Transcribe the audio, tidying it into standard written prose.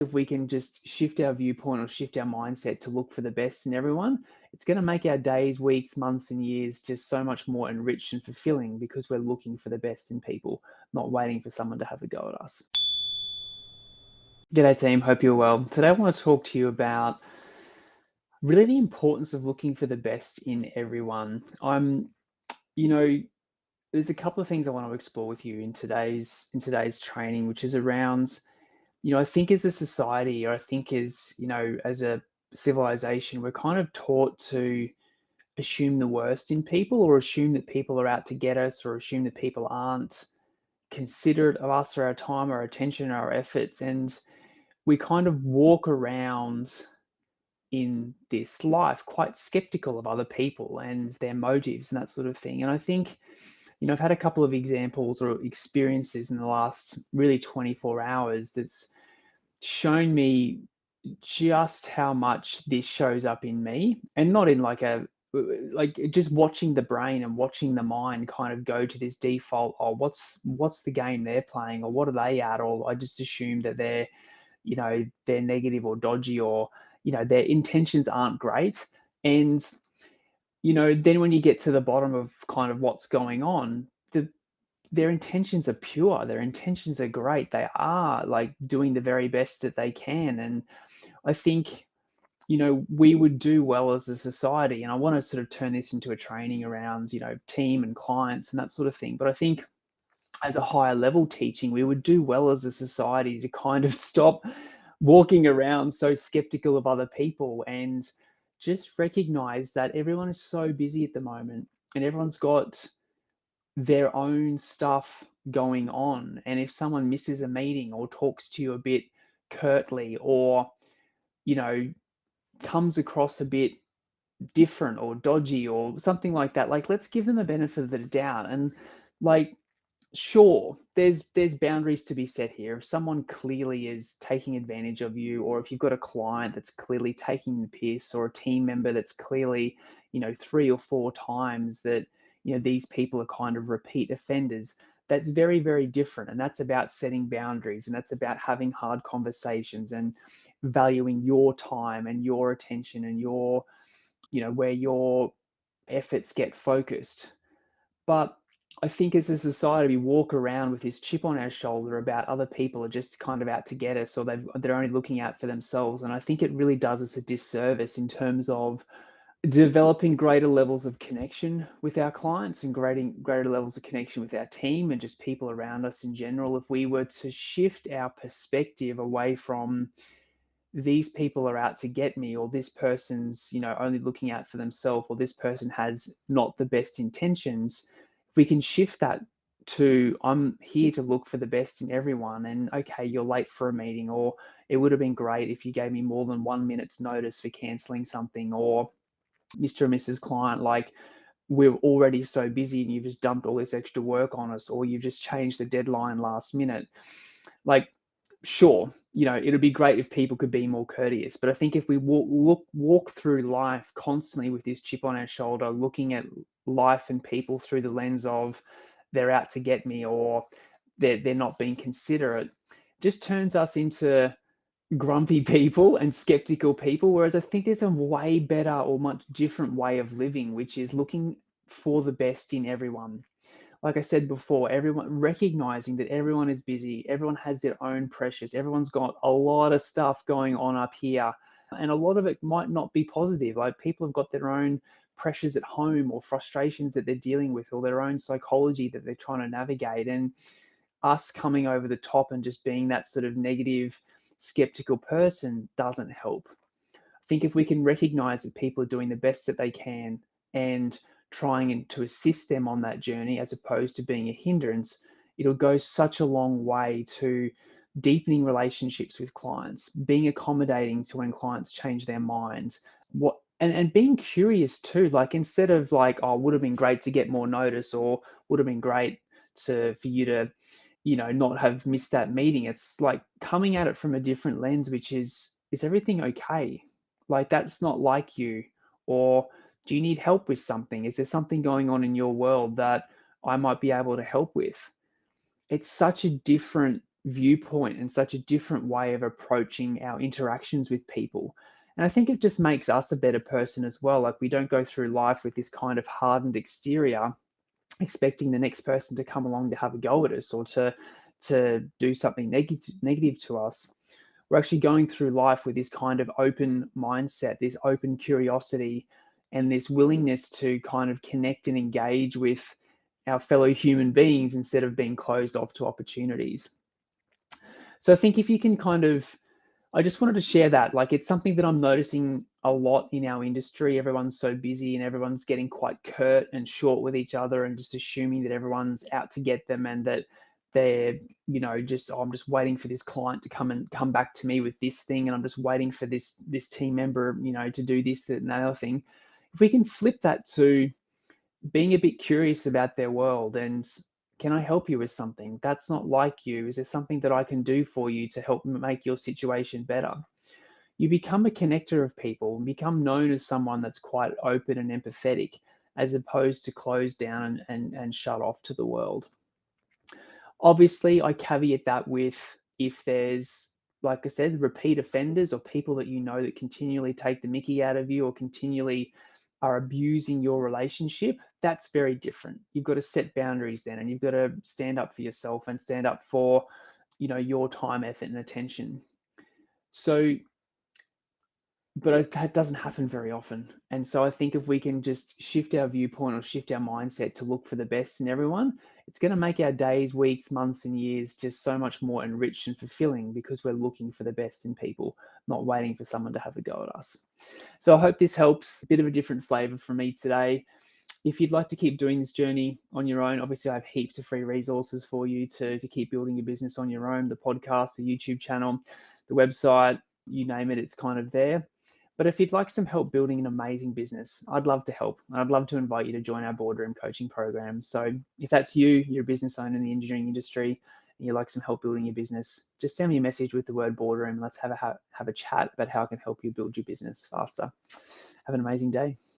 If we can just shift our viewpoint or shift our mindset to look for the best in everyone, it's going to make our days, weeks, months, and years just so much more enriched and fulfilling because we're looking for the best in people, not waiting for someone to have a go at us. G'day, team. Hope you're well. Today, I want to talk to you about really the importance of looking for the best in everyone. You know, there's a couple of things I want to explore with you in today's training, which is around, I think as a society, or I think as a civilization, we're kind of taught to assume the worst in people, or assume that people are out to get us, or assume that people aren't considerate of us or our time, our attention, our efforts, and we kind of walk around in this life quite skeptical of other people and their motives and that sort of thing. And I think, I've had a couple of examples or experiences in the last really 24 hours that's shown me just how much this shows up in me, and not in like just watching the brain and watching the mind kind of go to this default, oh, what's the game they're playing, or what are they at, or I just assume that they're negative or dodgy, or their intentions aren't great. And then when you get to the bottom of kind of what's going on, their intentions are pure, their intentions are great, they are like doing the very best that they can. And I think we would do well as a society, and I want to sort of turn this into a training around team and clients and that sort of thing. But I think as a higher level teaching, we would do well as a society to kind of stop walking around so skeptical of other people, and just recognize that everyone is so busy at the moment, and everyone's got their own stuff going on. And if someone misses a meeting or talks to you a bit curtly, or you know comes across a bit different or dodgy or something like that, like, let's give them the benefit of the doubt. And like, sure, there's boundaries to be set here. If someone clearly is taking advantage of you, or if you've got a client that's clearly taking the piss, or a team member that's clearly, 3 or 4 times that, these people are kind of repeat offenders, that's very, very different. And that's about setting boundaries, and that's about having hard conversations and valuing your time and your attention and your, where your efforts get focused. But I think as a society, we walk around with this chip on our shoulder about other people are just kind of out to get us, or they're only looking out for themselves. And I think it really does us a disservice in terms of developing greater levels of connection with our clients, and greater levels of connection with our team and just people around us in general. If we were to shift our perspective away from these people are out to get me, or this person's only looking out for themselves, or this person has not the best intentions, if we can shift that to, I'm here to look for the best in everyone. And okay, you're late for a meeting, or it would have been great if you gave me more than 1 minute's notice for canceling something, or Mr. and Mrs. Client, like, we're already so busy and you've just dumped all this extra work on us, or you've just changed the deadline last minute. Like, sure, it'd be great if people could be more courteous, but I think if we walk through life constantly with this chip on our shoulder, looking at life and people through the lens of they're out to get me, or they're not being considerate, just turns us into grumpy people and skeptical people. Whereas I think there's a way better or much different way of living, which is looking for the best in everyone. Like I said before, everyone recognizing that everyone is busy, everyone has their own pressures, everyone's got a lot of stuff going on up here, and a lot of it might not be positive. Like, people have got their own pressures at home, or frustrations that they're dealing with, or their own psychology that they're trying to navigate. And us coming over the top and just being that sort of negative, skeptical person doesn't help. I think if we can recognize that people are doing the best that they can, and trying to assist them on that journey as opposed to being a hindrance, it'll go such a long way to deepening relationships with clients, being accommodating to when clients change their minds, and being curious too. Like, instead of like, oh, would have been great to get more notice, or would have been great for you to not have missed that meeting. It's like coming at it from a different lens, which is everything okay? Like, that's not like you. Or do you need help with something? Is there something going on in your world that I might be able to help with? It's such a different viewpoint and such a different way of approaching our interactions with people. And I think it just makes us a better person as well. Like, we don't go through life with this kind of hardened exterior, expecting the next person to come along to have a go at us or to do something negative to us. We're actually going through life with this kind of open mindset, this open curiosity, and this willingness to kind of connect and engage with our fellow human beings instead of being closed off to opportunities. So I think if you can kind of, I just wanted to share that. Like, it's something that I'm noticing a lot in our industry. Everyone's so busy and everyone's getting quite curt and short with each other and just assuming that everyone's out to get them and that they're, just, oh, I'm just waiting for this client to come back to me with this thing, and I'm just waiting for this team member, to do this, that, and the other thing. If we can flip that to being a bit curious about their world and, can I help you with something? That's not like you. Is there something that I can do for you to help make your situation better? You become a connector of people and become known as someone that's quite open and empathetic, as opposed to closed down and shut off to the world. Obviously, I caveat that with, if there's, like I said, repeat offenders or people that that continually take the mickey out of you or continually are abusing your relationship, that's very different. You've got to set boundaries then, and you've got to stand up for yourself and stand up for, your time, effort, and attention. So, but that doesn't happen very often. And so I think if we can just shift our viewpoint or shift our mindset to look for the best in everyone, it's going to make our days, weeks, months, and years just so much more enriched and fulfilling, because we're looking for the best in people, not waiting for someone to have a go at us. So I hope this helps. A bit of a different flavor from me today. If you'd like to keep doing this journey on your own, obviously I have heaps of free resources for you to keep building your business on your own. The podcast, the YouTube channel, the website, you name it, it's kind of there. But if you'd like some help building an amazing business, I'd love to help. I'd love to invite you to join our boardroom coaching program. So if that's you, you're a business owner in the engineering industry, and you'd like some help building your business, just send me a message with the word boardroom. Let's have a chat about how I can help you build your business faster. Have an amazing day.